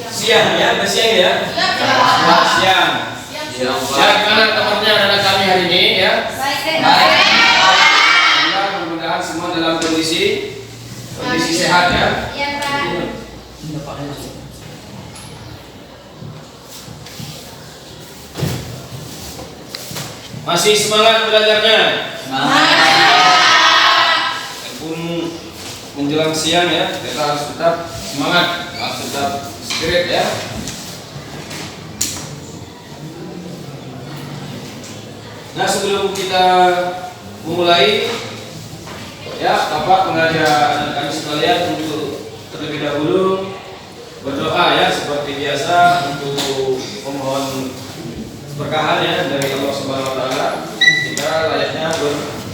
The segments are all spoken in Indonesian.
Siang ya, siang ya. Siang. Ya, gimana kabarnya anak kami hari ini ya? Baik. Mudah-mudahan semua dalam kondisi sehat ya. Iya, Pak. Masih semangat belajarnya? Walaupun menjelang siang ya, kita harus tetap semangat, harus tetap spirit ya. Nah, sebelum kita memulai ya, Bapak mengajak anak kami sekalian untuk terlebih dahulu berdoa ya, seperti biasa untuk memohon berkahan ya dari Allah Subhanahu wa taala. Kita layaknya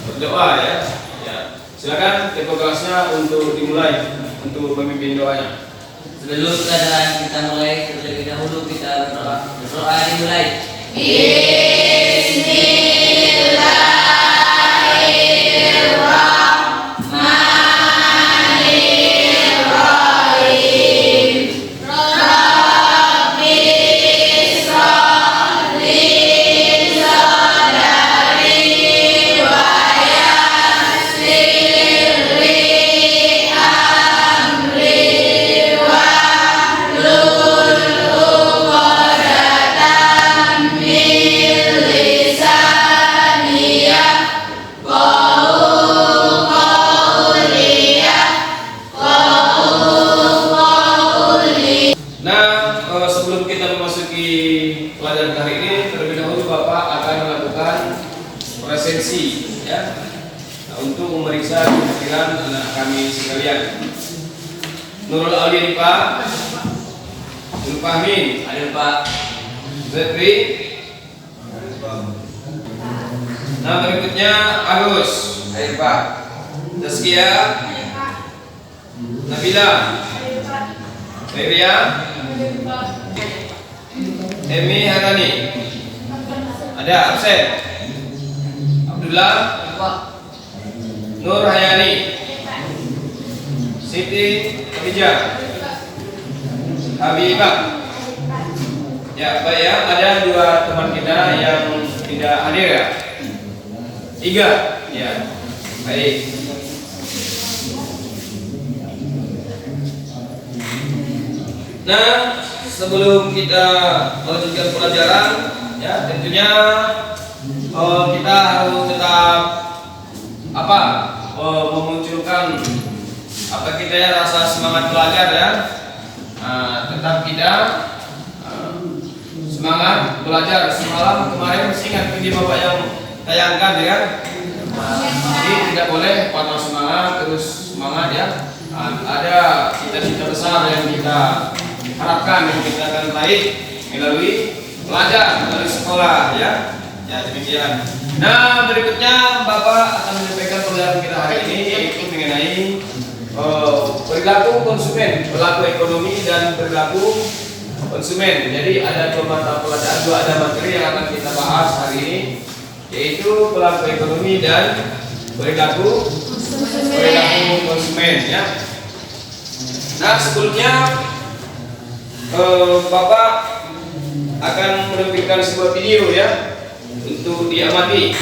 berdoa ya. Ya. Silakan ketua kelasnya untuk dimulai untuk memimpin doanya. Sebelum kita mulai, terlebih dahulu kita berdoa. Berdoa dimulai. Sebelum kita memasuki pelajaran hari ini, terlebih dahulu Bapak akan melakukan presensi ya, untuk memeriksa kehadiran anak kami sekalian. Nurul Aulia Pak, Nurul Fahmi, Ada Pak. Zetri. Nah, berikutnya Agus, Ada Pak. Zaskia, Nabila, Feria, Emi Harani. Ada absen. Abdullah, Nur Hayani, Siti Khadijah, Habibah. Ya, baik ya. Ada dua teman kita yang tidak hadir ya. 3 ya. Baik. Nah, sebelum kita melanjutkan pelajaran, ya tentunya kita harus tetap memunculkan kita ya rasa semangat belajar ya. Tetap kita semangat belajar. Semalam kemarin masih ingat video Bapak yang tayangkan ya. Jadi tidak boleh patah semangat, terus semangat ya. Ada cita-cita besar yang kita harapkan yang kita akan raih melalui belajar, melalui sekolah ya. Ya demikian. Nah, berikutnya Bapak akan menyampaikan pelajaran kita hari ini yaitu mengenai perilaku konsumen, perilaku ekonomi dan perilaku konsumen. Jadi ada dua mata pelajaran, ada materi yang akan kita bahas hari ini, yaitu perilaku ekonomi dan perilaku konsumen ya. Nah, sebelumnya Bapak akan menampilkan sebuah video ya untuk diamati.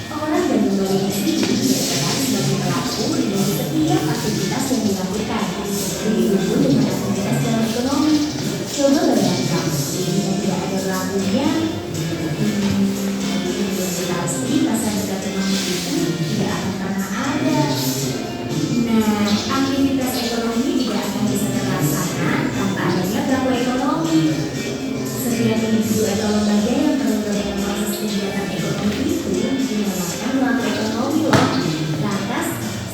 Orang dan lembaga istri dinyatakan sebagai pelaku dari setiap aktivitas yang dilakukan, begitu dengan aktivitas dalam ekonomi. Coba bayangkan, jika tidak ada pelakunya, pasti pasar dekat rumah itu tidak akan pernah ada. Nah, aktivitas ekonomi tidak akan bisa terlaksana tanpa adanya pelaku ekonomi. Setiap individu atau lembaga yang terlibat dalam proses kegiatan ekonomi itu dinamakan pelaku ekonomi loh. Lantas,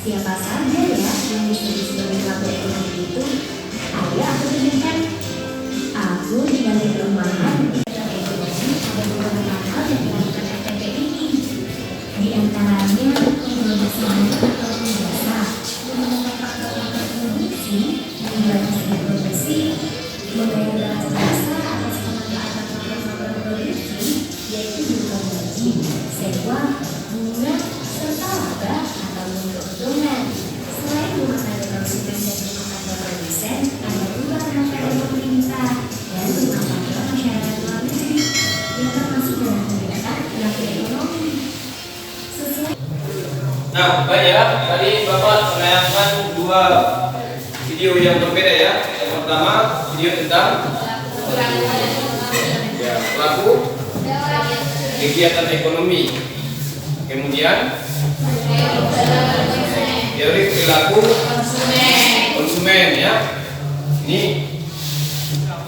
siapa saja ya yang disebut sebagai pelaku ekonomi itu? Ayo aku tunjukkan. Aku tinggal di perumahan di sektor ekonomi ada beberapa hal yang dilakukan FTP ini. Di antaranya memproduksi atau jasa, menggunakan faktor-faktor produksi, membuat hasil produksi, membayar bahan jasa atas pemanfaatan faktor-faktor produksi, yaitu berupa gaji, sewa, bunga, serta laba atau keuntungan. Selain rumah tangga konsumen dan rumah tangga produsen, ada pula tadi Bapak menayangkan dua video yang berbeda ya. Yang pertama video tentang ya, pelaku kegiatan ekonomi. Kemudian teori perilaku konsumen ya. Ini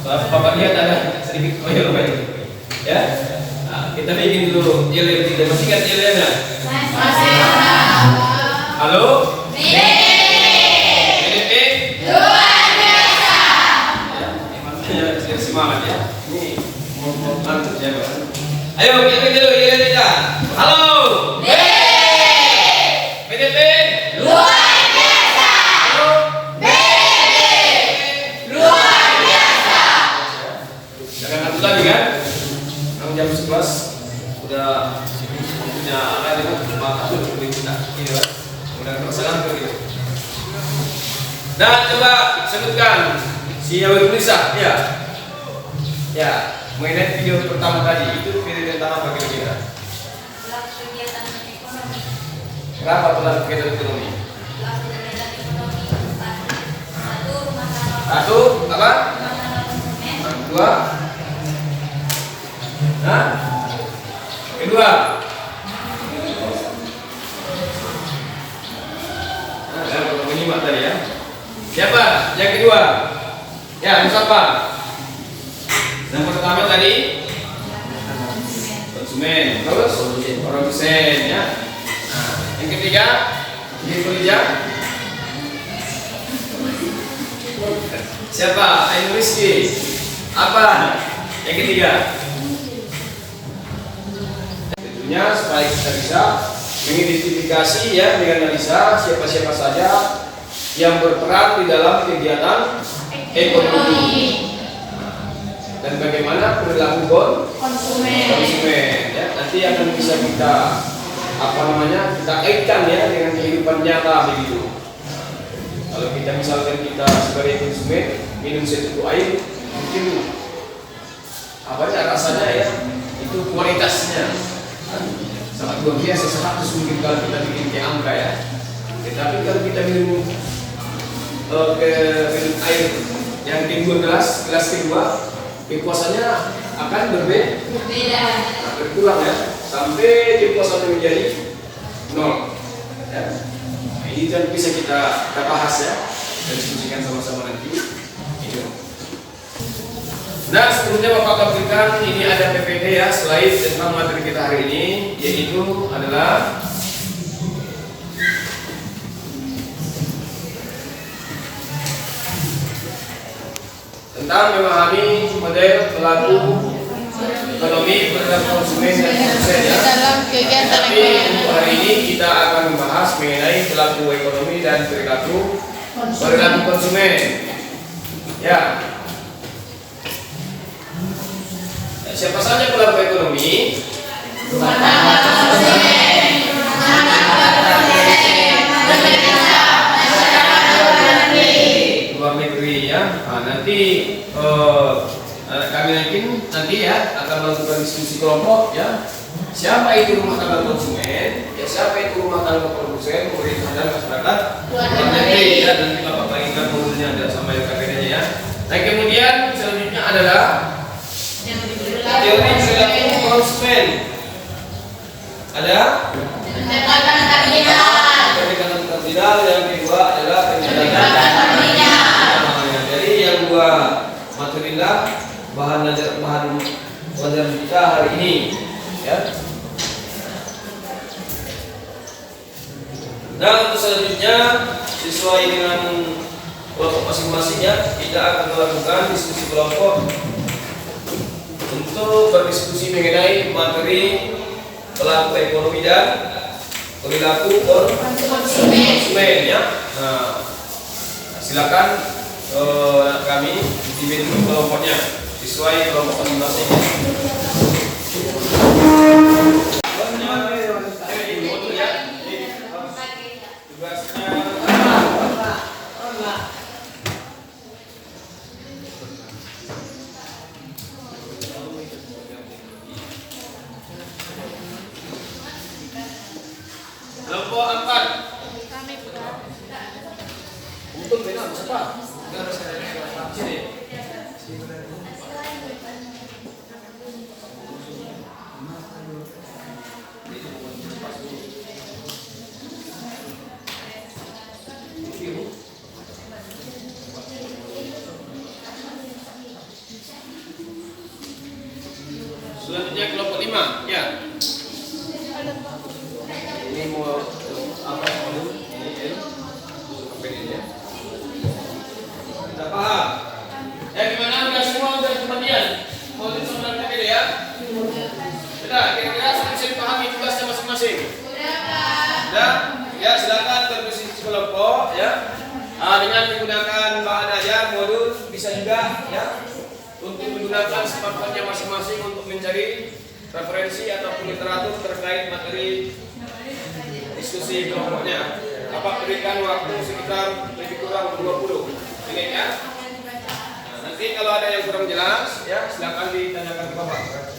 Bapak lihat ada sedikit koyor-koyor ya. Nah, kita bikin dulu yel kita masih ingat yelnya? Halo? PDP? Luar biasa. Ya, ini semangat ya. Ini mau mantap ya, Pak. Ayo kita dulu yel kita. Halo? PDP? Luar biasa. Halo? Luar biasa. Jangan satu lagi kan? Sekarang jam 11 udah punya apa dengan mata seperti kita. Ini Pak. Udah terasa begitu. Dan coba sebutkan si Yawi Lisa ya. Ya, mengenai video pertama tadi itu video tentang apa kira-kira? Pelaku kegiatan ekonomi. Kenapa pelaku kegiatan ekonomi? Pelaku kegiatan ekonomi empat. Satu, rumah tangga. Satu apa? Rumah tangga konsumen. Dua. Nah, kedua. Nah, menyimak tadi ya. Siapa? Yang kedua. Ya, siapa? Yang pertama tadi konsumen, terus produsen ya. Nah, yang ketiga kerja. Siapa? Ain Rizky. Apa? Yang ketiga. Tentunya supaya kita bisa mengidentifikasi ya dengan analisa siapa-siapa saja yang berperan di dalam kegiatan ekonomi dan bagaimana perilaku konsumen ya, nanti akan bisa kita kita kaitkan ya dengan kehidupan nyata begitu. Kalau kita misalkan kita sebagai konsumen minum seteguk air, mungkin rasanya ya itu kualitasnya sangat luar biasa, 100 mungkin kalau kita bikin ke angka ya. Tetapi kalau kita minum air yang kedua gelas kedua, kepuasannya akan berbeda, berkurang ya, sampai kepuasannya menjadi 0 ya. Nah, ini kan bisa kita bahas ya, kita diskusikan sama-sama nanti. Nah, sebelumnya Bapak berikan ini ada PPT ya, slide tentang materi kita hari ini, yaitu adalah tentang memahami model pelaku ekonomi terhadap konsumen dan produsen ya. Tapi untuk hari ini kita akan membahas mengenai pelaku ekonomi dan perilaku konsumen. Ya. Siapa saja pelaku ekonomi? Luar negeri ya. Nah, nanti kami nanti ya akan melakukan diskusi kelompok ya. Siapa itu rumah tangga konsumen? Ya, siapa itu rumah tangga produsen, pemerintah dan masyarakat luar negeri ya. Dan kita bagikan modulnya ada sama yang bedanya ya. Nah, kemudian selanjutnya adalah teori perilaku konsumen. Ada pendekatan kardinal, yang kedua adalah pendekatan terminal. Jadi yang dua materinya bahan pelajaran kita hari ini ya. Nah, untuk selanjutnya sesuai dengan kelompok masing-masingnya kita akan melakukan diskusi kelompok untuk berdiskusi mengenai materi pelaku ekonomi dan perilaku konsumen ya. Nah, silakan kami dibentuk kelompoknya sesuai kelompok masing-masing. Kelompok 4. Selanjutnya kelompok 5, ya. Ini mau apa dulu? Ini ya. Kita paham. Ya gimana? Udah semua udah kemudian. Mau disampaikan tadi ya? Sudah. Kira-kira sudah pahami tugasnya masing-masing. Sudah. Ya silakan berbisnis kelompok ya. Dengan menggunakan bahan ajar modul bisa juga ya. Untuk menggunakan smartphone-nya masing-masing untuk mencari referensi ataupun literatur terkait materi diskusi kelompoknya. Dapat berikan waktu sekitar lebih kurang 20 menit ya. Nah, nanti kalau ada yang kurang jelas ya silakan ditanyakan ke Bapak.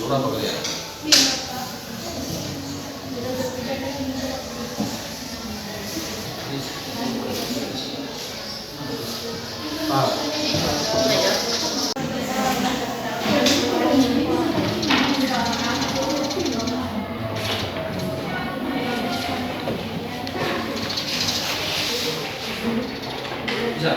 Berapa kali ya? Bisa.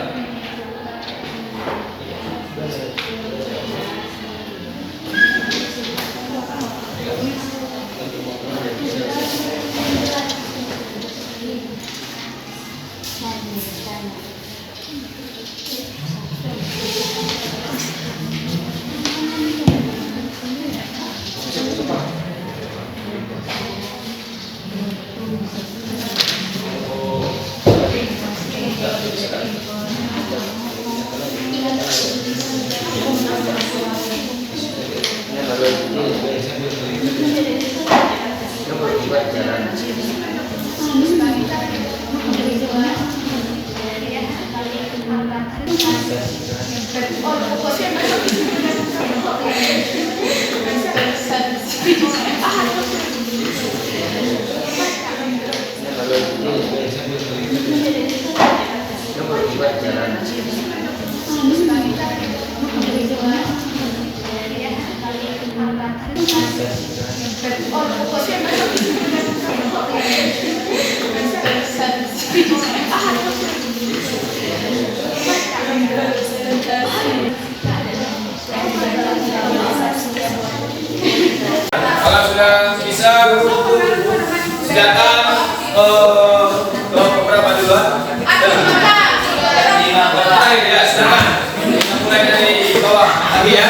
Kalau sudah bisa silakan beberapa duluan. Ya, silakan. Mulai dari bawah lagi ya.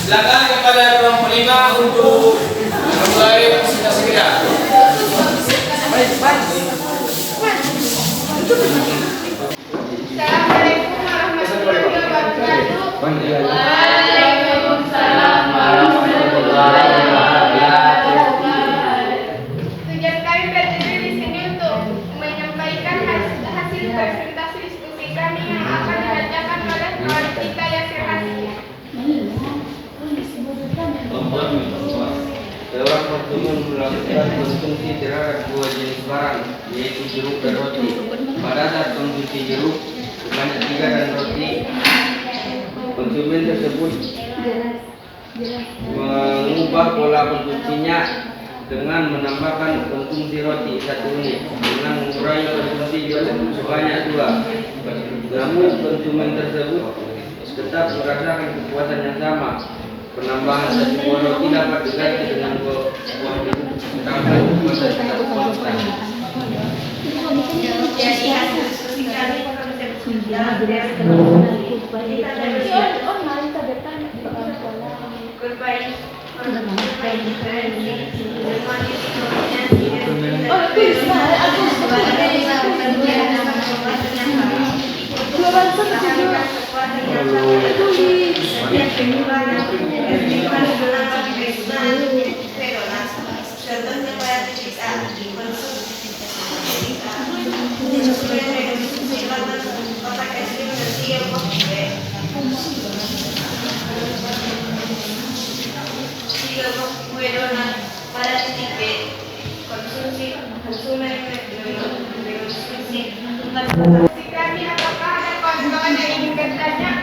Silakan kepada kelompok 5 untuk memulai presentasi kita. Assalamualaikum warahmatullahi wabarakatuh. Waalaikumsalam warahmatullahi wabarakatuh. Tujuan kami berdiri di sini untuk menyampaikan hasil presentasi diskusi kami yang akan dibacakan oleh kawan kita Yasir Hasbi. Seorang konsumen melakukan konsumsi terhadap dua jenis barang, yaitu jeruk dan roti. Pada saat konsumsi jeruk sebanyak 3 dan roti, konsumen tersebut mengubah pola konsumsinya dengan menambahkan konsumsi roti 1 unit dengan mengurangi konsumsi jeruk sebanyak 2. Namun konsumen tersebut tetap merasakan kepuasan yang sama Penambahan satu buah roti dapat diganti dengan buah tambah masa tetap konstan. Jadi hasil diskusi kami pada titik B, konsumsi konsumen mengkonsumsi kami apakah ada kawan-kawan yang ingin bertanya?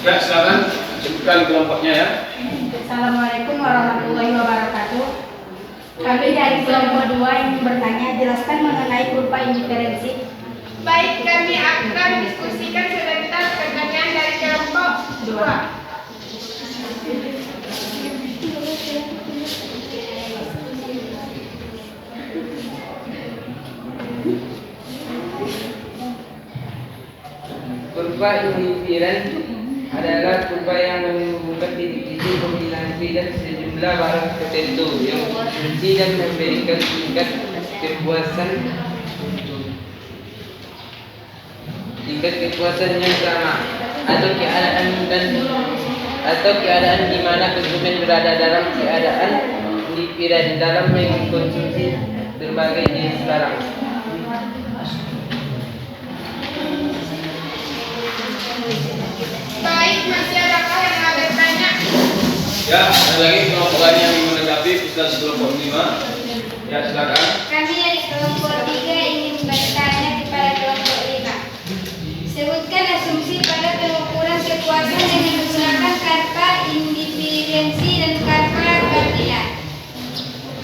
Ya, silakan sebutkan kelompoknya ya. Assalamualaikum warahmatullahi wabarakatuh. Kami dari kelompok 2 yang bertanya, jelaskan mengenai kurva indiferensi. Baik, kami akan diskusikan sebentar pertanyaan dari kelompok 2. Kurva indiferent adalah kurva yang menghubungkan titik-titik pemilihan dan sejumlah barang tertentu yang berfungsi dan memberikan tingkat kepuasan yang sama atau keadaan di mana konsumen berada dalam keadaan indiferent dalam mengkonsumsi berbagai jenis barang. Baik, masih adakah yang ada bertanya? Ya, ada lagi kelompok lain yang ingin menanggapi Ustaz kelompok 5. Ya, silakan. Kami dari kelompok 3 ingin bertanya kepada kelompok 5. Sebutkan asumsi pada pengukuran kepuasan dengan menggunakan karpa indiferensi dan karpa kardinal.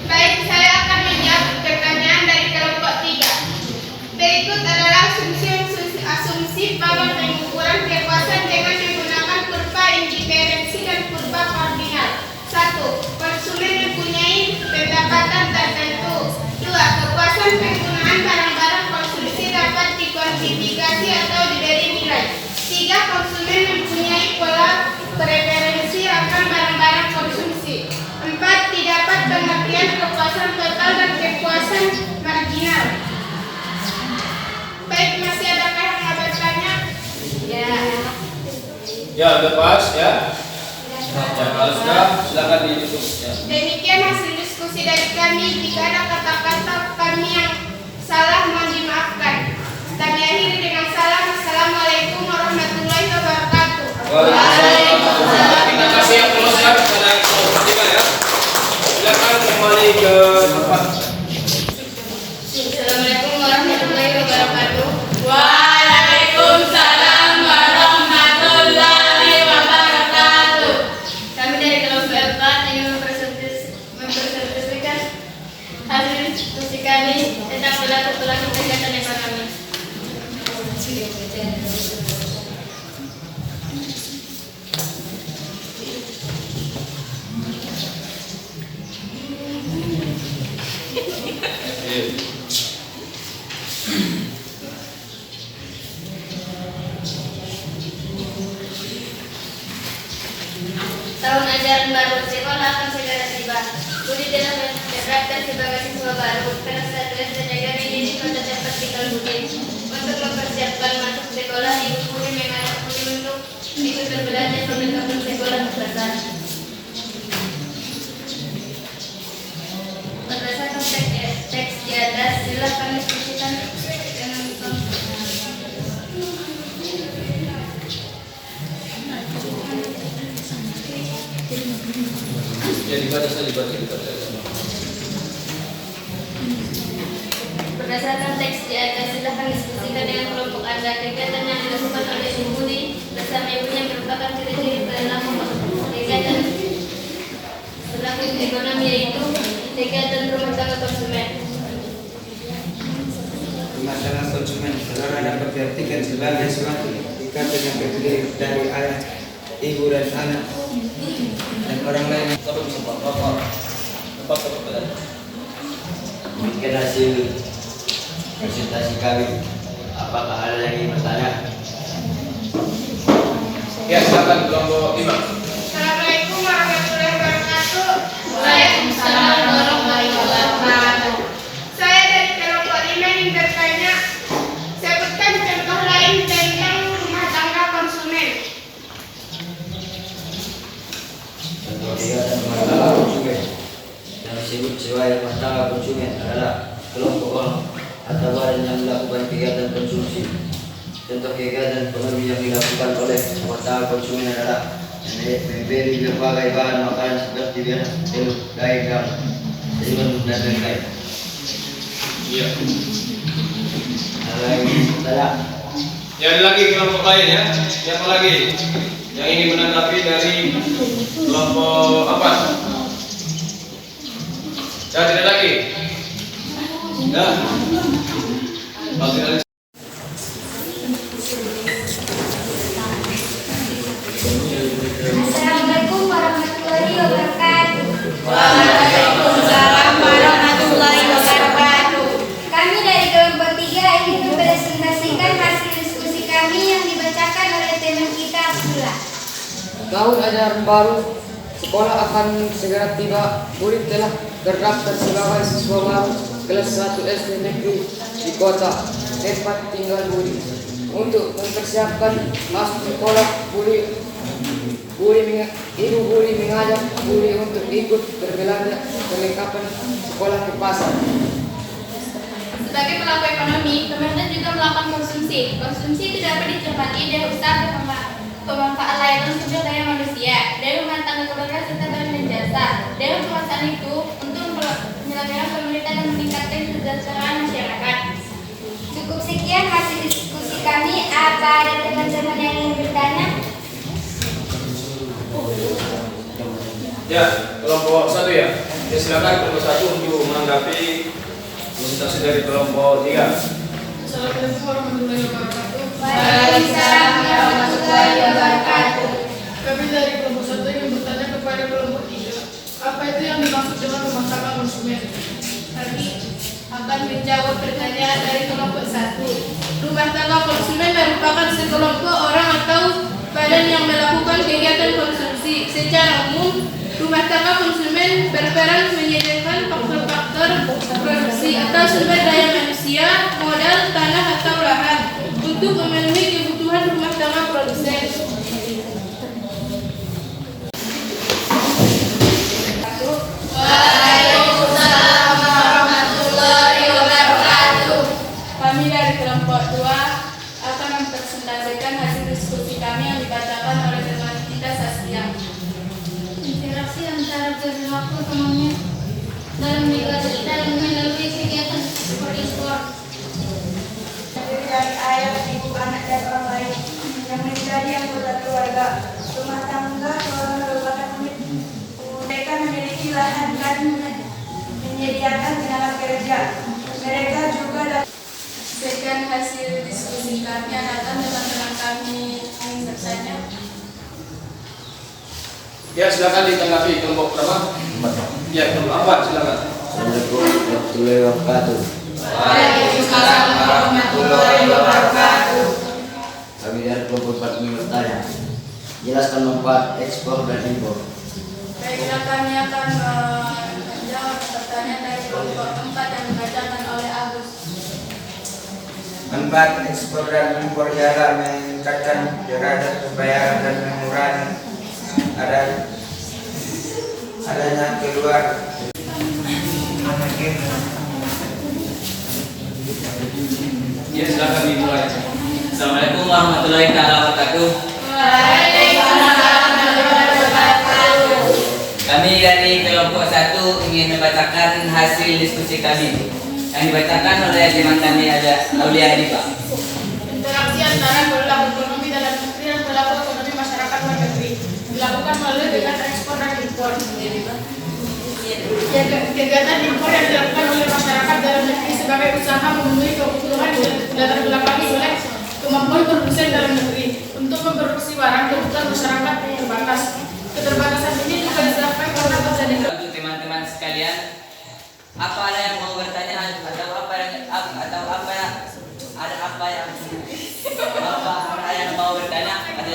Baik, saya akan menjawab pertanyaan dari kelompok 3. Berikut adalah asumsi pada pengukuran kepuasan dengan menggunakan kurva indiferensi dan kurva kardinal. 1. Konsumen mempunyai pendapatan tertentu. 2. Kepuasan penggunaan barang-barang konsumsi dapat dikuantifikasi atau diberi nilai. 3. Konsumen mempunyai pola preferensi akan barang-barang konsumsi. 4. Didapat pengertian kepuasan total dan kepuasan marginal. Baik, masih adakah yang mau bertanya? Ya, udah pas ya. Ya, kalau sudah silakan ditutup ya. Demikian hasil diskusi dari kami. Jika ada kata-kata kami yang salah, mohon dimaafkan. Kami akhiri dengan salam. Assalamualaikum warahmatullahi wabarakatuh. Waalaikumsalam. Terima kasih yang tulus ya kepada kelompok 5 ya. Silakan kembali ke tempat. Assalamualaikum warahmatullahi wabarakatuh. Waalaikumsalam warahmatullahi wabarakatuh. Kami dari kelompok 4 ingin mempresentasikan hasil diskusi kami tentang pelaku-pelaku kegiatan ekonomi. Tahun ajaran baru sekolah akan segera tiba. Budi telah menerapkan sebagai siswa baru. Kerasa tugas dan negara ini pada dapat tinggal Budi. Untuk mempersiapkan masuk sekolah, Ibu Budi mengajak Budi untuk ikut berbelanja perlengkapan sekolah besar. Berdasarkan teks di atas, silakan diskusikan dengan Ya, dibaca saja. Berdasarkan teks di atas, silakan diskusikan dengan kelompok Anda. Kegiatan yang dilakukan oleh Ibu Budi bersama ibunya merupakan ciri-ciri perilaku kegiatan perilaku ekonomi, yaitu kegiatan rumah tangga konsumen. Rumah tangga konsumen saudara dapat diartikan sebagai suatu ikatan yang terdiri dari ayat ibu dan anak, dan orang lain yang Kalau bisa bapak tempat berada. mungkin hasil presentasi kami. Apakah ada yang ingin bertanya? Ya, silakan kelompok 5. Assalamualaikum warahmatullahi wabarakatuh. Waalaikumsalam warahmatullahi wabarakatuh. Saya dari kelompok 5 ingin bertanya, sebutkan contoh lain tentang rumah tangga konsumen. Contoh kegiatan rumah tangga konsumen yang disebut sebagai rumah tangga konsumen adalah kelompok orang atau badan yang melakukan kegiatan konsumsi. Contoh kegiatan ekonomi yang dilakukan oleh rumah tangga konsumen adalah membeli berbagai bahan makanan seperti beras, telur, daging, garam, sayuran, dan lain-lain. Iya. Ada yang ingin bertanya? Ya, ada lagi kelompok lain ya. Siapa lagi yang ingin menanggapi dari kelompok 4? Ya, tidak lagi. Ya. Kalau tidak lagi. Assalamualaikum warahmatullahi wabarakatuh. Waalaikumsalam warahmatullahi wabarakatuh. Kami dari kelompok 3 ingin mempresentasikan hasil diskusi kami yang dibacakan oleh teman kita Abdullah. Tahun ajaran baru, sekolah akan segera tiba. Murid telah terdaftar sebagai siswa baru kelas 1 SD negeri di kota tempat tinggal Budi. Untuk mempersiapkan masuk sekolah, Ibu Budi mengajak Budi untuk ikut berbelanja perlengkapan sekolah ke pasar. Sebagai pelaku ekonomi, pemerintah juga melakukan konsumsi. Konsumsi itu dapat dicermati dari usaha pemanfaatan layanan sumber daya manusia, dari rumah tangga keluarga serta barang dan jasa. Dari penguasaan itu untuk menyelenggarkan pemerintah dan meningkatkan kesejahteraan masyarakat. Cukup sekian hasil diskusi kami. Apa ada teman-teman yang ingin bertanya? Ya, kelompok 1 ya. Ya, silakan kelompok 1 untuk menanggapi presentasi dari kelompok 3. Assalamualaikum warahmatullahi wabarakatuh. Waalaikumsalam warahmatullahi wabarakatuh. Kami dari kelompok 1 ingin bertanya kepada kelompok 3, apa itu yang dimaksud dengan rumah tangga konsumen? Kami akan menjawab pertanyaan dari kelompok 1. Rumah tangga konsumen merupakan sekelompok orang atau badan yang melakukan kegiatan konsumsi. Secara umum, rumah tangga konsumen berperan menyediakan faktor-faktor produksi atau sumber daya manusia, modal, tanah atau lahan untuk memenuhi kebutuhan rumah tangga produsen. Waalaikumsalam warahmatullahi wabarakatuh. Kami dari kelompok 2 akan mempresentasikan hasil diskusi kami yang dibacakan oleh teman kita Saskia. Interaksi antara perilaku ekonomi dalam melalui kegiatan seperti sport. Dari ayah, ibu, anak, dan orang lain yang menjadi anggota keluarga. Rumah tangga merupakan unit. Mereka memiliki lahan dan menyediakan tenaga kerja. Mereka juga dapat. Sekian hasil diskusi kami. Adakah teman-teman kami ingin bertanya? Ya, silakan ditanggapi kelompok berapa? 4. Ya, kelompok 4 silakan. Assalamualaikum warahmatullahi wabarakatuh. Waalaikumsalam warahmatullahi wabarakatuh. Kami dari kelompok 4 ingin bertanya. Jelaskan manfaat ekspor dan impor. Baiklah, kami akan menjawab pertanyaan dari kelompok 4 yang dibacakan oleh Agus. Manfaat ekspor dan impor ialah meningkatkan derajat pembayaran dan mengurangi adanya keluar. Ya, silakan dimulai. Assalamualaikum warahmatullahi wabarakatuh. Waalaikumsalam warahmatullahi wabarakatuh. Kami dari kelompok 1 ingin membacakan hasil diskusi kami yang dibacakan oleh teman kami ada Aulia Hanifah. Interaksi antara pelaku ekonomi dalam negeri dan pelaku ekonomi masyarakat luar negeri dilakukan melalui kegiatan ekspor dan impor. Kegiatan impor yang dilakukan oleh masyarakat dalam negeri sebagai usaha memenuhi kebutuhan dan latar belakangi oleh kemampuan produsen dalam negeri untuk memproduksi barang kebutuhan masyarakat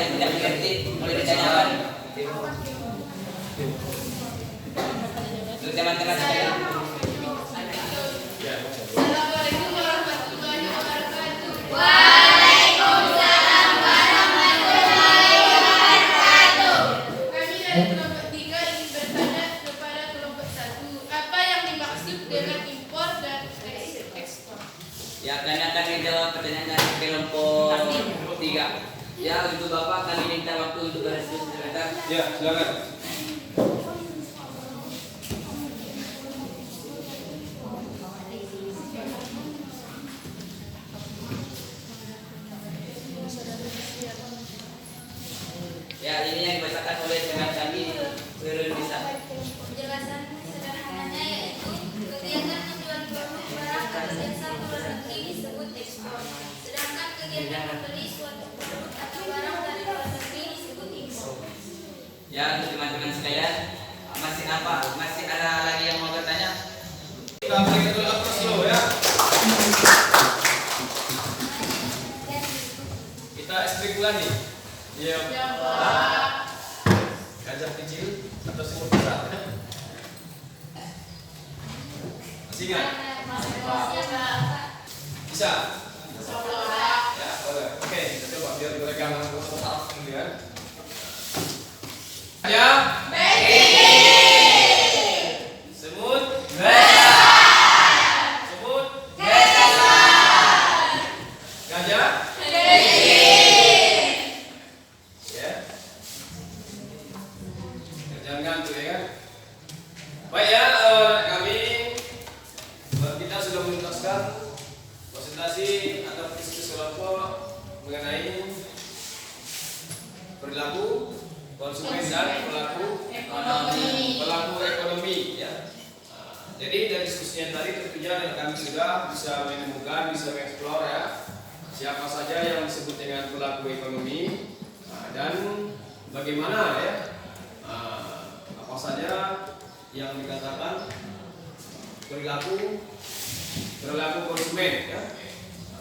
yang tidak mengerti boleh ditanyakan. Untuk teman-teman sekalian. Assalamualaikum warahmatullahi wabarakatuh. Waalaikumsalam warahmatullahi wabarakatuh. Kami dari kelompok 3 ingin bertanya kepada kelompok 1, apa yang dimaksud dengan impor dan ekspor? Ya, karena kami jawab pertanyaan dari kelompok 3. Ya, untuk Bapak kami minta waktu untuk berdiskusi sebentar. Ya, silakan. Ya, ini yang dibacakan oleh teman kami, Wirul Bisa. Penjelasan sederhananya yaitu kegiatan menjual barang atau jasa ke luar negeri disebut ekspor, sedangkan kegiatan membeli suatu produk atau barang dari luar negeri disebut impor. Ya, untuk teman-teman sekalian, masih ada lagi yang mau bertanya? Kita berikan dulu aplaus dulu ya. Kita ekstrik lagi. Iya. Gajah kecil atau semut besar? Masih ingat? Bisa? Ya, boleh. Oke, kita coba biar mereka mengaku total kemudian. Ya. Semut. Semut. Gajah. Ya. Jangan ngantuk ya kan? Baik ya, kita sudah menuntaskan presentasi atau diskusi kelompok mengenai perilaku konsumen dan pelaku ekonomi ya. Jadi dari diskusi yang tadi tentunya kami sudah bisa menemukan, bisa mengeksplor ya siapa saja yang disebut dengan pelaku ekonomi dan bagaimana ya apa saja yang dikatakan perilaku konsumen ya.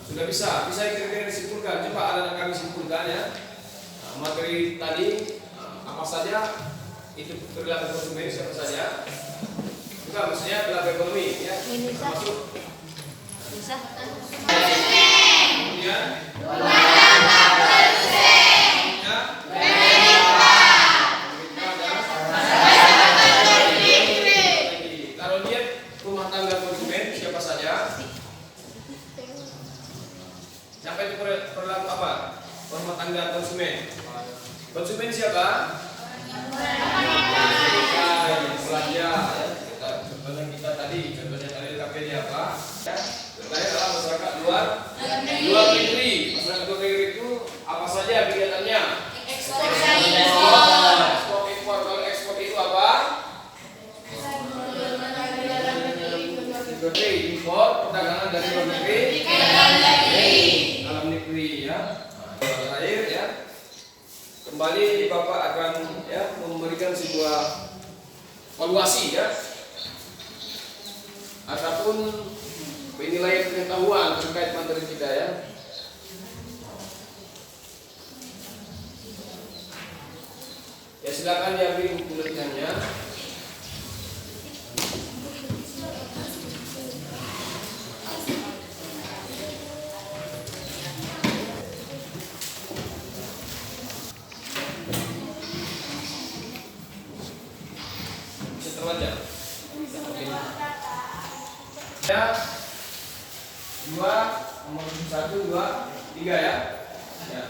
Sudah bisa kira-kira disimpulkan. Coba anak kami simpulkan ya materi tadi apa saja itu perilaku konsumen, siapa saja juga maksudnya perilaku ekonomi ya, termasuk kemudian kalau lihat rumah tangga konsumen siapa saja, siapa itu perilaku apa rumah tangga konsumen siapa? Belanja ya. Contohnya tadi KPD apa? Contohnya adalah masyarakat luar negeri. Masyarakat luar negeri itu apa saja kegiatannya? Ekspor, impor. Kalau ekspor itu apa? Impor, perdagangan dari luar negeri ke dalam negeri ya. Terakhir ya. Kembali Bapak akan ya memberikan sebuah evaluasi ya ataupun penilaian pengetahuan terkait materi kita ya. Ya silakan diambil buku latihannya. Terbaca. Ya, 2, nomor 1, 2, 3 ya. Ya.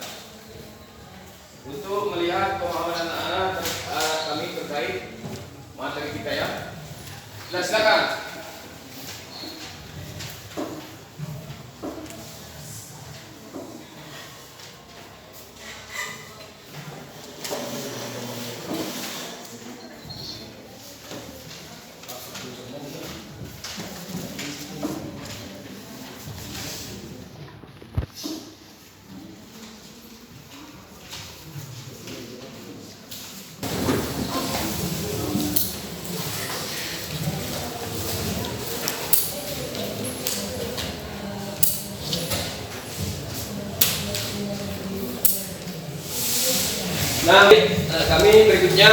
Untuk melihat pemahaman anak-anak kami terkait materi kita ya. Silakan. Nah, kami berikutnya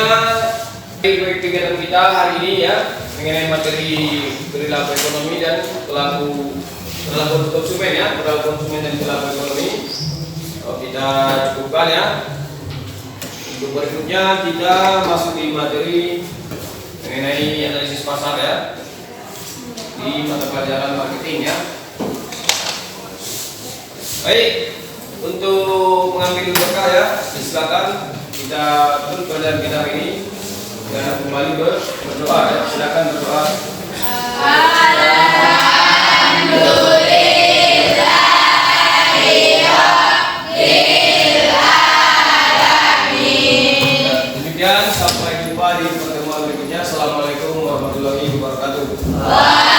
kegiatan kita hari ini ya mengenai materi perilaku ekonomi dan perilaku konsumen ya, perilaku konsumen dan perilaku ekonomi. Kita cukupkan ya. Untuk berikutnya kita masuk di materi mengenai analisis pasar ya di mata pelajaran marketing ya. Baik, untuk mengambil berkah ya, silakan kita tutup pelajaran kita hari ini dan kembali berdoa ya. Silakan berdoa. Demikian, sampai jumpa di pertemuan berikutnya. Assalamualaikum warahmatullahi wabarakatuh.